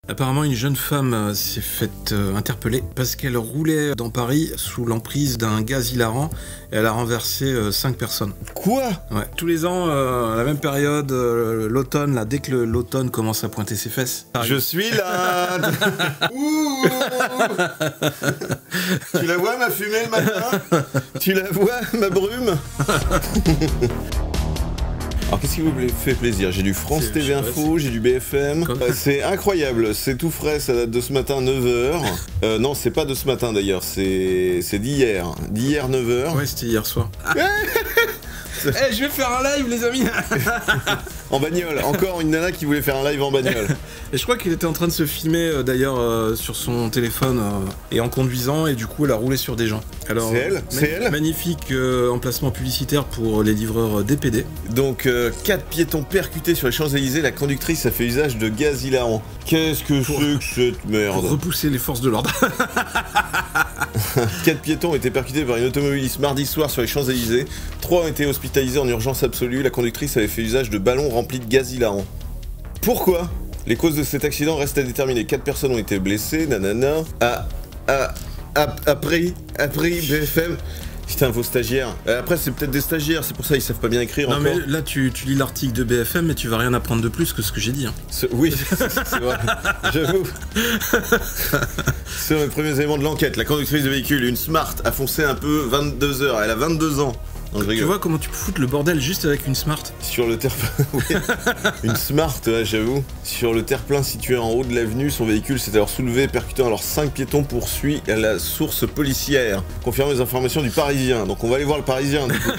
Apparemment, une jeune femme s'est faite interpeller parce qu'elle roulait dans Paris sous l'emprise d'un gaz hilarant et elle a renversé 5 personnes. Quoi? Ouais. Tous les ans, à la même période, l'automne, là, dès que l'automne commence à pointer ses fesses. Je suis là. Ouh. Tu la vois ma fumée le matin? Tu la vois ma brume? Alors qu'est-ce qui vous fait plaisir? J'ai du France TV Info, j'ai du BFM. C'est incroyable, c'est tout frais, ça date de ce matin 9h. Non, c'est pas de ce matin d'ailleurs, c'est d'hier. D'hier 9h. Ouais, c'était hier soir. Je vais faire un live, les amis. En bagnole, encore une nana qui voulait faire un live en bagnole. Et je crois qu'il était en train de se filmer d'ailleurs sur son téléphone et en conduisant, et du coup elle a roulé sur des gens. Alors, c'est elle? Magnifique emplacement publicitaire pour les livreurs DPD. Donc 4 piétons percutés sur les Champs-Élysées, la conductrice a fait usage de gaz hilarant. Qu'est-ce que c'est que cette merde? Pour repousser les forces de l'ordre. 4 piétons ont été percutés par une automobiliste mardi soir sur les Champs-Élysées. 3 ont été hospitalisés en urgence absolue. La conductrice avait fait usage de ballons remplis de gaz hilarant. Pourquoi? Les causes de cet accident restent à déterminer. 4 personnes ont été blessées, nanana. Après BFM. Putain, vos stagiaires. Après, c'est peut-être des stagiaires, c'est pour ça ils savent pas bien écrire. Non, encore. mais là, tu lis l'article de BFM, mais tu vas rien apprendre de plus que ce que j'ai dit. Hein. Oui, c'est vrai. J'avoue. Sur les premiers éléments de l'enquête, la conductrice de véhicule, une Smart, a foncé un peu 22h. Elle a 22 ans. Non, tu vois comment tu peux foutre le bordel juste avec une Smart? Sur le terre-plein, oui. Une Smart, ouais, j'avoue. Sur le terre-plein situé en haut de l'avenue, son véhicule s'est alors soulevé, percutant alors 5 piétons poursuit à la source policière. Confirmant les informations du Parisien. Donc on va aller voir le Parisien, du coup.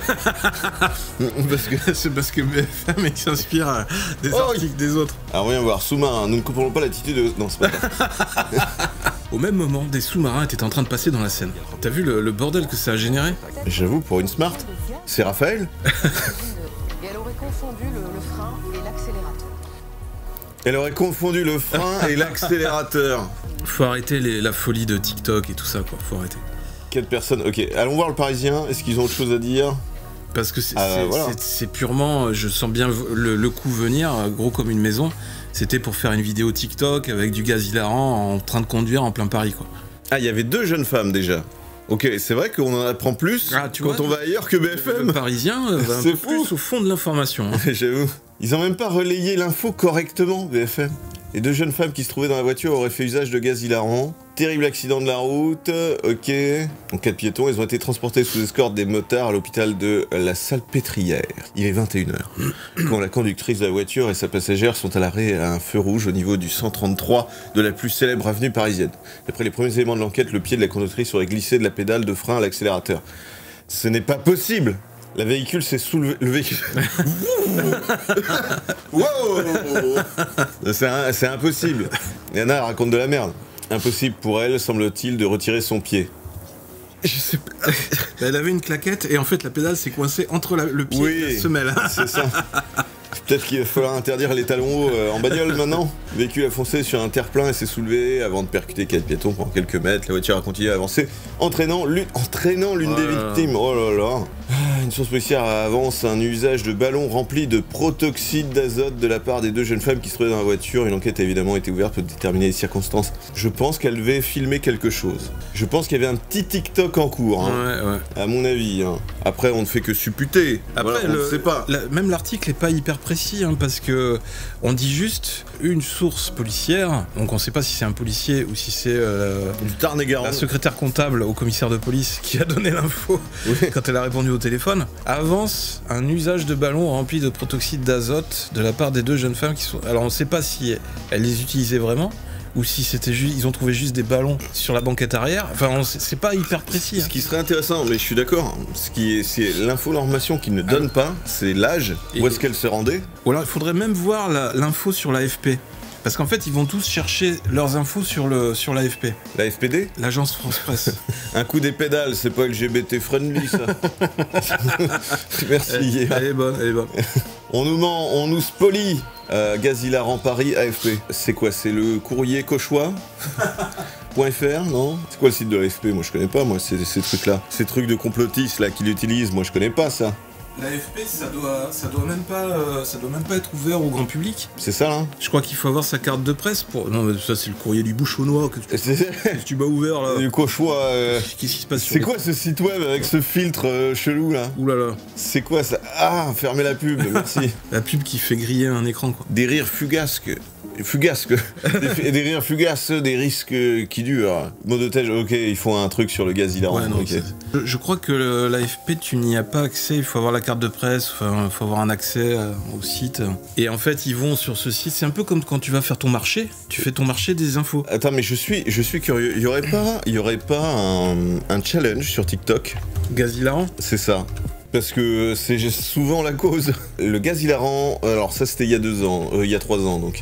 C'est parce que BFM s'inspire des articles des autres. Alors voyons voir, sous-marin, nous ne comprenons pas l'attitude de... Non, c'est pas ça. Au même moment, des sous-marins étaient en train de passer dans la Seine. T'as vu le bordel que ça a généré? J'avoue, pour une Smart. C'est Raphaël? Et elle aurait confondu le frein et l'accélérateur. Elle aurait confondu le frein et l'accélérateur. Faut arrêter la folie de TikTok et tout ça, quoi. Faut arrêter. 4 personnes. Ok, allons voir le Parisien. Est-ce qu'ils ont autre chose à dire? Parce que c'est voilà. purement... Je sens bien le coup venir, gros comme une maison. C'était pour faire une vidéo TikTok avec du gaz hilarant en train de conduire en plein Paris, quoi. Ah, il y avait 2 jeunes femmes déjà. Ok, c'est vrai qu'on en apprend plus quand on va ailleurs que BFM. Le Parisien va un peu plus au fond de l'information. Hein. J'avoue. Ils ont même pas relayé l'info correctement, BFM. Les 2 jeunes femmes qui se trouvaient dans la voiture auraient fait usage de gaz hilarant. Terrible accident de la route, ok. Donc 4 piétons, ils ont été transportés sous escorte des motards à l'hôpital de la Salpêtrière. Il est 21h. Quand la conductrice de la voiture et sa passagère sont à l'arrêt à un feu rouge au niveau du 133 de la plus célèbre avenue parisienne. D'après les premiers éléments de l'enquête, le pied de la conductrice aurait glissé de la pédale de frein à l'accélérateur. Ce n'est pas possible! Le véhicule s'est soulevé... Le véhicule... Wow. C'est impossible. Yana raconte de la merde. Impossible pour elle, semble-t-il, de retirer son pied. Je sais pas. Elle avait une claquette et en fait la pédale s'est coincée entre le pied et la semelle. C'est ça. Peut-être qu'il va falloir interdire les talons hauts en bagnole maintenant. Le véhicule a foncé sur un terre-plein et s'est soulevé avant de percuter 4 piétons pendant quelques mètres. La voiture a continué à avancer, entraînant l'une des victimes. Oh là là. Une source policière avance un usage de ballons remplis de protoxyde d'azote de la part des 2 jeunes femmes qui se trouvaient dans la voiture. Une enquête a évidemment été ouverte pour déterminer les circonstances. Je pense qu'elle devait filmer quelque chose. Je pense qu'il y avait un petit TikTok en cours, hein, ouais. À mon avis. Hein. Après, on ne fait que supputer. Après, voilà, on ne sait pas. Même l'article n'est pas hyper précis, hein, parce que on dit juste une source policière. Donc on ne sait pas si c'est un policier ou si c'est la secrétaire comptable au commissaire de police qui a donné l'info quand elle a répondu au téléphone. Avance un usage de ballons remplis de protoxyde d'azote de la part des 2 jeunes femmes qui sont... Alors on ne sait pas si elles les utilisaient vraiment ou si c'était juste, ils ont trouvé juste des ballons sur la banquette arrière. Enfin, c'est pas hyper précis. Ce qui serait intéressant, mais je suis d'accord, c'est l'information qu'ils ne donnent pas, c'est l'âge, où est-ce qu'elle se rendait. Ou alors il faudrait même voir l'info sur l'AFP. Parce qu'en fait, ils vont tous chercher leurs infos sur l'AFP. La FPD? L'agence France Presse. Un coup des pédales, c'est pas LGBT friendly, ça. Merci. Elle est bonne. On nous ment, on nous spolie. Gaz hilarant Paris, AFP. C'est quoi? C'est le courrier cauchois .fr, non? C'est quoi le site de l'AFP? Moi, je connais pas, moi, ces trucs-là. Ces trucs de complotistes, là, qu'il utilise, moi, je connais pas, ça. L'AFP, ça doit même pas être ouvert au grand public. C'est ça là? Je crois qu'il faut avoir sa carte de presse pour. Non, mais ça c'est le courrier du bouchonnois que tu m'as ouvert là. Du Cauchois. Qu'est-ce qui se passe? C'est quoi ce site web avec ce filtre chelou là? Ouh là là. C'est quoi ça? Ah, fermez la pub, merci. La pub qui fait griller un écran quoi. Des rires fugasques. Des rires fugaces, des risques qui durent. Mot de tête, ok, ils font un truc sur le gaz hilarant. Ouais, non, okay. Je crois que l'AFP, tu n'y as pas accès, il faut avoir la carte de presse, il faut avoir un accès au site. Et en fait, ils vont sur ce site, c'est un peu comme quand tu vas faire ton marché, tu fais ton marché des infos. Attends, mais je suis curieux, il y aurait pas un challenge sur TikTok? Gaz hilarant? C'est ça. Parce que c'est souvent la cause. Le gaz hilarant, alors ça c'était il y a 3 ans, donc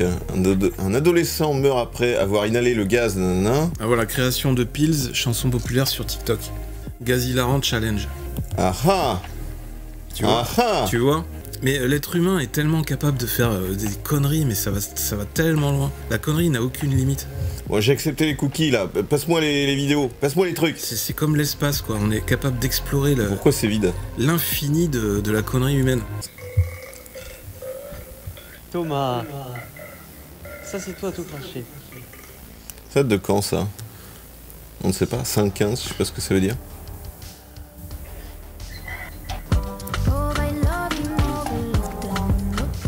un adolescent meurt après avoir inhalé le gaz, nanana. Ah voilà, création de Pills, chanson populaire sur TikTok. Gaz hilarant challenge. Ah ah. Tu vois? Mais l'être humain est tellement capable de faire des conneries, mais ça va tellement loin. La connerie n'a aucune limite. Bon, j'ai accepté les cookies là, passe-moi les vidéos, passe-moi les trucs. C'est comme l'espace quoi, on est capable d'explorer Pourquoi c'est vide? L'infini de la connerie humaine. Thomas, ça c'est toi tout craché. Ça date de quand ça? On ne sait pas, 5-15, je sais pas ce que ça veut dire.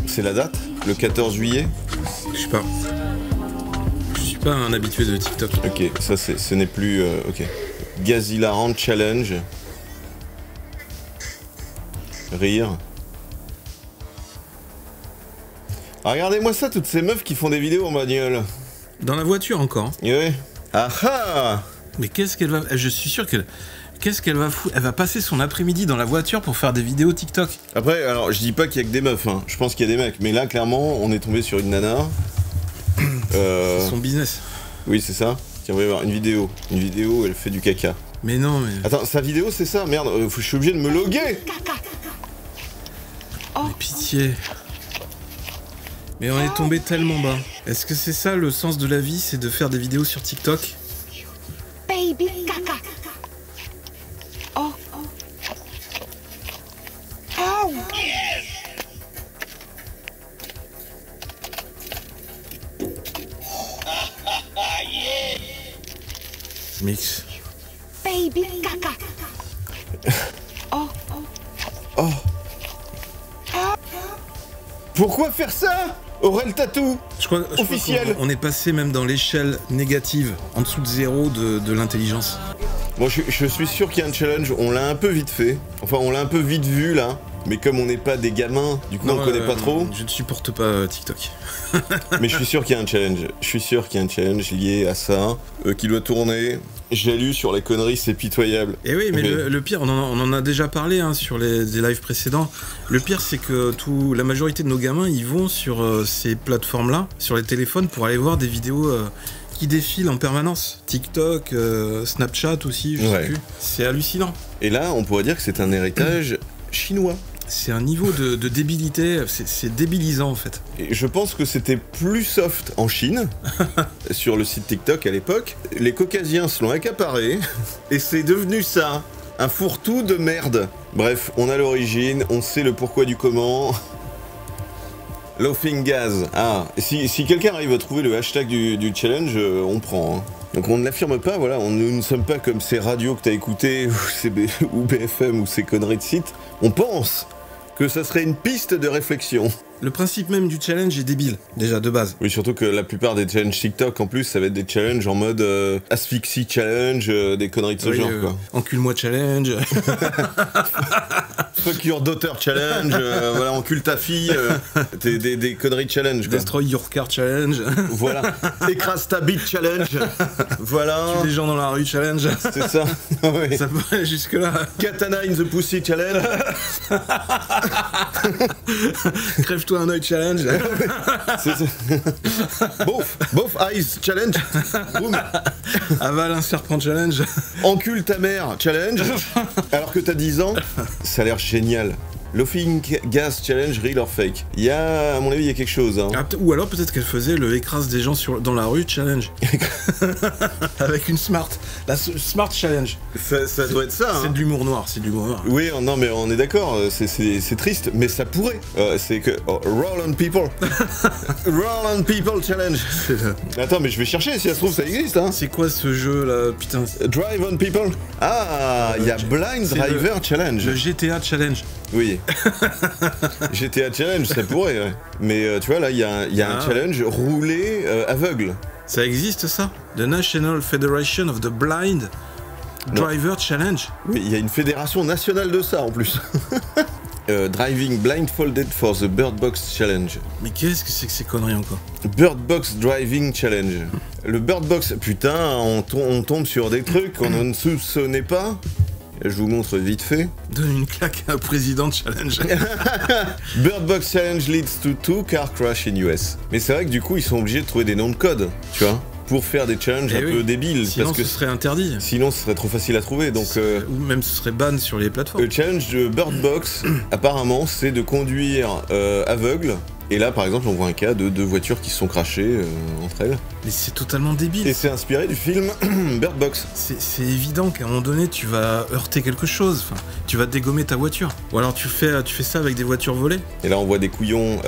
C'est la date? Le 14 juillet? Je sais pas. Je suis pas un habitué de TikTok. Ok, ça ce n'est plus... ok. Gaz hilarant challenge. Rire. Ah, regardez-moi ça, toutes ces meufs qui font des vidéos en bagnole. Dans la voiture encore. Ouais. Ah ah. Mais qu'est-ce qu'elle va... Je suis sûr qu'elle... Qu'est-ce qu'elle va foutre? Elle va passer son après-midi dans la voiture pour faire des vidéos TikTok. Après, alors, je dis pas qu'il y a que des meufs, hein. Je pense qu'il y a des mecs. Mais là, clairement, on est tombé sur une nana. C'est son business. Oui, c'est ça. Tiens, on va y voir une vidéo. Une vidéo où elle fait du caca. Mais non, mais... Attends, sa vidéo, c'est ça? Merde, je suis obligé de me loguer. Mais pitié. Mais on est tombé tellement bas. Est-ce que c'est ça le sens de la vie, c'est de faire des vidéos sur TikTok? Baby caca. Oh. Oh. Mix. Baby caca. Oh. Oh. Pourquoi faire ça? Aurel Tatou. Je crois officiel. qu'on est passé même dans l'échelle négative, en dessous de zéro de l'intelligence. Bon, je suis sûr qu'il y a un challenge, on l'a un peu vite fait. Enfin, on l'a un peu vite vu, là. Mais comme on n'est pas des gamins, du coup, on connaît pas trop. Je ne supporte pas TikTok. Mais je suis sûr qu'il y a un challenge. Je suis sûr qu'il y a un challenge lié à ça, qui doit tourner. J'ai lu sur les conneries, c'est pitoyable. Et oui, mais le pire, on en a déjà parlé hein, sur des lives précédents. Le pire, c'est que la majorité de nos gamins, ils vont sur ces plateformes-là, sur les téléphones, pour aller voir des vidéos qui défilent en permanence. TikTok, Snapchat aussi, je sais plus. C'est hallucinant. Et là, on pourrait dire que c'est un héritage chinois. C'est un niveau de débilité, c'est débilisant en fait. Et je pense que c'était plus soft en Chine, sur le site TikTok à l'époque. Les Caucasiens se l'ont accaparé, et c'est devenu ça, un fourre-tout de merde. Bref, on a l'origine, on sait le pourquoi du comment. Laughing Gaz. Ah, si quelqu'un arrive à trouver le hashtag du challenge, on prend. Hein. Donc on ne l'affirme pas, voilà, nous ne sommes pas comme ces radios que t'as écoutées, ou BFM, ou ces conneries de sites. On pense que ça serait une piste de réflexion. Le principe même du challenge est débile, déjà de base. Oui, surtout que la plupart des challenges TikTok, en plus, ça va être des challenges en mode asphyxie challenge, des conneries de ce genre, quoi. Encule-moi challenge. Fuck your daughter challenge, voilà, encule ta fille, des conneries challenge, quoi. Destroy your car challenge. Voilà. Écrase ta bite challenge. Voilà. Tue des gens dans la rue challenge. C'est ça. Oui. Ça peut aller jusque-là. Katana in the pussy challenge. Crève-toi un œil challenge. Both eyes challenge. Boom. Avale un serpent challenge. Encule ta mère challenge. Alors que t'as 10 ans. Ça a l'air génial. Laughing Gas Challenge, real or fake. Il y a, à mon avis, il y a quelque chose. Hein. Ah, ou alors peut-être qu'elle faisait le écrase des gens dans la rue challenge. Avec une smart. La Smart Challenge. Ça doit être ça. C'est Hein. de l'humour noir, c'est de l'humour noir. Oui, non, mais on est d'accord, c'est triste, mais ça pourrait. C'est que. Roll on People. Roll on People Challenge. Attends, mais je vais chercher, si ça se trouve, ça existe, hein. C'est quoi ce jeu là, putain? Drive on People. Ah, il y a Blind c'est Driver Challenge. Le GTA Challenge. Oui. GTA Challenge, ça pourrait, ouais. Mais tu vois, là, il y a un challenge roulé aveugle. Ça existe ça? The National Federation of the Blind Driver Challenge. Oui, il y a une fédération nationale de ça en plus. Driving blindfolded for the Bird Box Challenge. Mais qu'est-ce que c'est que ces conneries encore? Bird Box Driving Challenge. Le Bird Box, putain, on tombe sur des trucs qu'on ne soupçonnait pas. Je vous montre vite fait. Donne une claque à un président challenge. Bird Box Challenge leads to 2 car crash in US. Mais c'est vrai que du coup, ils sont obligés de trouver des noms de code, tu vois, pour faire des challenges un peu débiles. Sinon, parce que ce serait interdit. Sinon, ce serait trop facile à trouver. Donc, Ou même ce serait ban sur les plateformes. le challenge de Bird Box, apparemment, c'est de conduire aveugle. Et là, par exemple, on voit un cas de 2 voitures qui se sont crashées entre elles. Mais c'est totalement débile. Et c'est inspiré du film Bird Box. C'est évident qu'à un moment donné, tu vas heurter quelque chose. Enfin, tu vas dégommer ta voiture. Ou alors tu fais ça avec des voitures volées. Et là, on voit des couillons.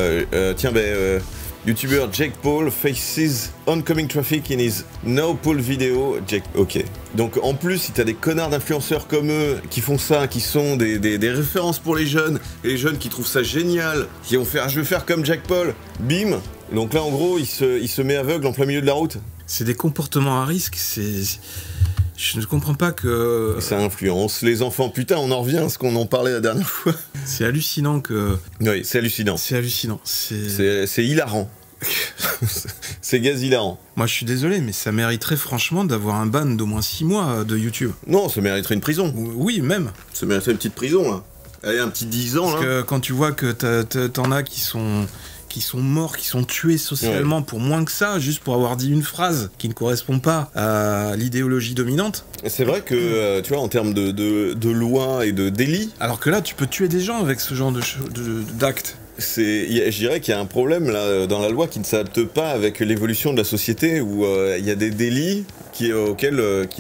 YouTuber Jake Paul faces oncoming traffic in his no pull video. Ok. Donc en plus, si t'as des connards d'influenceurs comme eux qui font ça, qui sont des références pour les jeunes, et les jeunes qui trouvent ça génial, qui vont faire je veux faire comme Jake Paul, bim. Donc là, en gros, il se met aveugle en plein milieu de la route. C'est des comportements à risque. Je ne comprends pas que. Et ça influence les enfants. Putain, on en revient à ce qu'on en parlait la dernière fois. C'est hallucinant que. Oui, c'est hallucinant. C'est hallucinant. C'est hilarant. C'est gaz hilarant. Moi, je suis désolé, mais ça mériterait franchement d'avoir un ban d'au moins 6 mois de YouTube. Non, ça mériterait une prison. Oui, même. Ça mériterait une petite prison, là. Allez, un petit 10 ans, là. Parce que quand tu vois que t'en as qui sont morts, qui sont tués socialement pour moins que ça, juste pour avoir dit une phrase qui ne correspond pas à l'idéologie dominante. C'est vrai que, tu vois, en termes de loi et de délit... Alors que là, tu peux tuer des gens avec ce genre d'actes. Je dirais qu'il y a un problème là dans la loi qui ne s'adapte pas avec l'évolution de la société où il y a des délits qui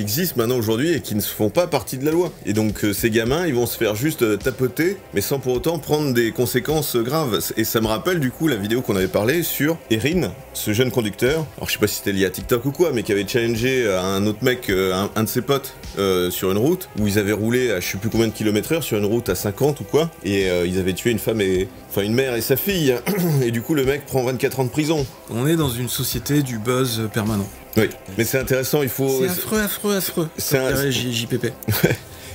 existent maintenant aujourd'hui et qui ne se font pas partie de la loi. Et donc ces gamins, ils vont se faire juste tapoter, mais sans pour autant prendre des conséquences graves. Et ça me rappelle du coup la vidéo qu'on avait parlé sur Erin, ce jeune conducteur. Alors je sais pas si c'était lié à TikTok ou quoi, mais qui avait challengé un autre mec, un de ses potes, sur une route où ils avaient roulé à je sais plus combien de km/h sur une route à 50 ou quoi, et ils avaient tué une mère et sa fille. Et du coup le mec prend 24 ans de prison. On est dans une société du buzz permanent. Oui, mais c'est intéressant, il faut... C'est affreux. C'est un... JPP.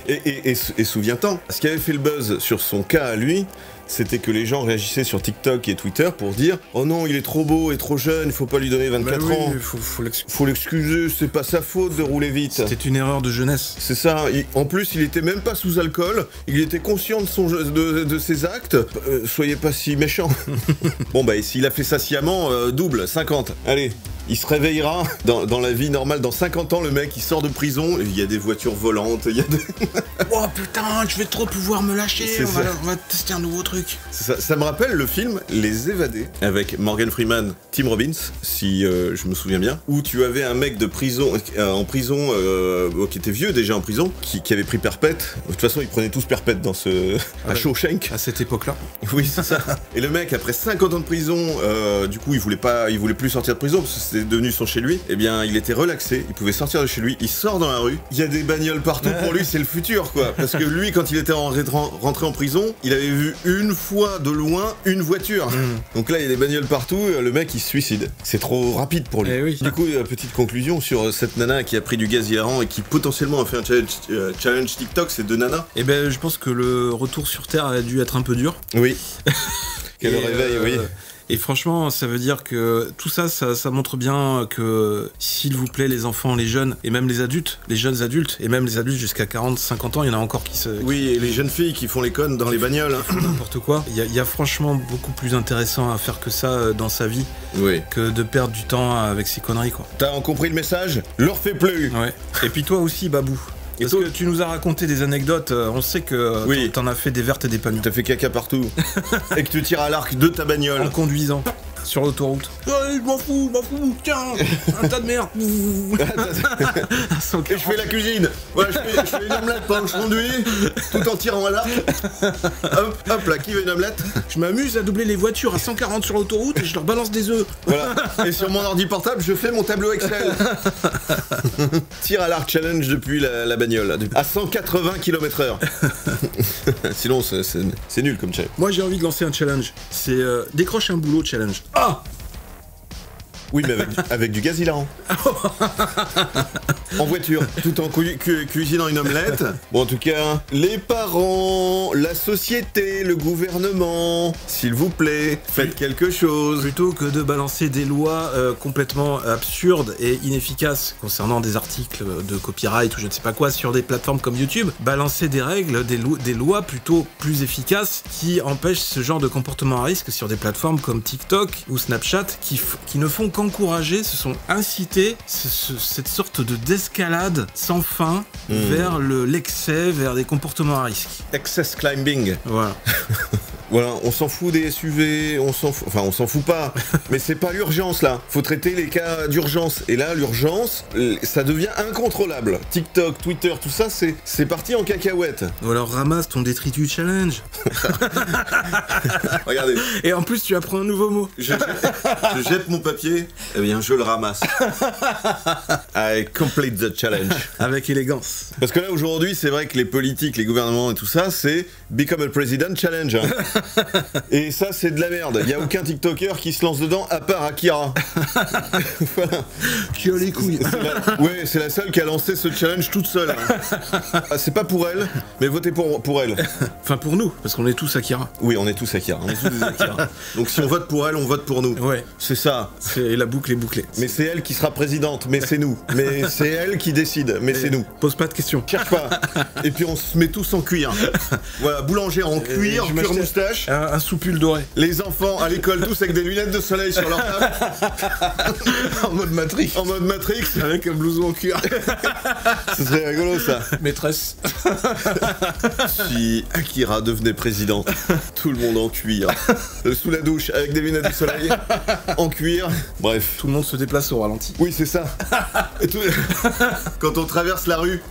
Et souviens-t'en, ce qui avait fait le buzz sur son cas à lui, c'était que les gens réagissaient sur TikTok et Twitter pour dire « Oh non, il est trop beau et trop jeune, il faut pas lui donner 24 ans. Faut l'excuser, c'est pas sa faute de rouler vite. » C'était une erreur de jeunesse. C'est ça. En plus, il était même pas sous alcool, il était conscient de ses actes. Soyez pas si méchant. Bon bah, s'il a fait ça sciemment, double, 50. Allez. Il se réveillera dans la vie normale. Dans 50 ans, le mec, il sort de prison. Il y a des voitures volantes. Il y a des... Oh putain, je vais trop pouvoir me lâcher. On va tester un nouveau truc. Ça me rappelle le film Les Évadés avec Morgan Freeman, Tim Robbins, si je me souviens bien, où tu avais un mec de prison en prison qui était vieux déjà en prison, qui avait pris perpète. De toute façon, ils prenaient tous perpète dans à Shawshank. À cette époque-là. Oui, c'est ça. Et le mec, après 50 ans de prison, du coup, il voulait plus sortir de prison parce que c'était devenu son chez lui. Eh bien, il était relaxé. Il pouvait sortir de chez lui. Il sort dans la rue. Il y a des bagnoles partout. Pour lui, c'est le futur, quoi. Parce que lui, quand il était rentré en prison, il avait vu une fois de loin une voiture. Donc là, il y a des bagnoles partout. Le mec, il se suicide. C'est trop rapide pour lui. Oui. Du coup, petite conclusion sur cette nana qui a pris du gaz hilarant et qui potentiellement a fait un challenge TikTok, ces 2 nanas. Eh ben, je pense que le retour sur Terre a dû être un peu dur. Oui. Quel réveil, oui. Et franchement, ça veut dire que tout ça montre bien que, s'il vous plaît, les enfants, les jeunes, et même les adultes, les jeunes adultes, et même les adultes jusqu'à 40, 50 ans, il y en a encore qui se... Oui, et les jeunes filles qui font les connes dans les bagnoles. N'importe quoi. Il y a franchement beaucoup plus intéressant à faire que ça dans sa vie, que de perdre du temps avec ces conneries, quoi. T'as compris le message? Leur fais plus. Ouais. Et puis toi aussi, Babou. Parce que tu nous as raconté des anecdotes, on sait que t'en as fait des vertes et des pas mûres. T'as fait caca partout. Et que tu tires à l'arc de ta bagnole. En conduisant. sur l'autoroute. Ouais, je m'en fous, tiens, un tas de merde. Et je fais la cuisine. Voilà, je fais une omelette pendant que je conduis, tout en tirant à l'arc. Hop là, qui veut une omelette? Je m'amuse à doubler les voitures à 140 sur l'autoroute et je leur balance des œufs. Voilà. Et sur mon ordi portable, je fais mon tableau Excel. Tir à l'arc challenge depuis la bagnole, à 180 km/h. Sinon, c'est nul comme challenge. Moi, j'ai envie de lancer un challenge. C'est décroche un boulot challenge. Ah! Oui, mais avec du gaz hilarant. En voiture, tout en cuisinant une omelette. Bon, en tout cas, les parents, la société, le gouvernement, s'il vous plaît, faites quelque chose. Plutôt que de balancer des lois complètement absurdes et inefficaces concernant des articles de copyright ou je ne sais pas quoi sur des plateformes comme YouTube, balancer des règles, des lois plutôt plus efficaces qui empêchent ce genre de comportement à risque sur des plateformes comme TikTok ou Snapchat qui ne font qu'encourager, se sont incités cette sorte d'escalade sans fin vers l'excès, vers des comportements à risque. Excess climbing. Voilà. Voilà, on s'en fout des SUV, on s'en fout pas, mais c'est pas l'urgence là, faut traiter les cas d'urgence, et là l'urgence, ça devient incontrôlable. TikTok, Twitter, tout ça, c'est parti en cacahuète. Ou alors ramasse ton détritus challenge. Regardez. Et en plus tu apprends un nouveau mot. Je jette mon papier, eh bien je le ramasse. I complete the challenge. Avec élégance. Parce que là aujourd'hui, c'est vrai que les politiques, les gouvernements et tout ça, c'est Become a President Challenge. Hein. Et ça, c'est de la merde. Il n'y a aucun TikToker qui se lance dedans à part Akira. Voilà. Qui a les couilles. Ouais, c'est la seule qui a lancé ce challenge toute seule. Hein. Ah, c'est pas pour elle, mais votez pour elle. Enfin pour nous, parce qu'on est tous Akira. Oui, on est tous Akira. On est tous des Akira. Donc si on vote pour elle, on vote pour nous. Ouais. C'est ça. Et la boucle est bouclée. Mais c'est elle qui sera présidente, mais c'est nous. Mais c'est elle qui décide, mais c'est nous. Pose pas de questions. Cherche pas. Et puis on se met tous en cuir. Voilà, boulangère en cuir, cuir moustache. Un soupule doré. Les enfants à l'école tous avec des lunettes de soleil sur leur table. En mode Matrix. En mode Matrix. Avec un blouson en cuir. Ce serait rigolo ça. Maîtresse. Si Akira devenait présidente, tout le monde en cuir. Sous la douche, avec des lunettes de soleil. En cuir. Bref. Tout le monde se déplace au ralenti. Oui, c'est ça. Et tout... Quand on traverse la rue,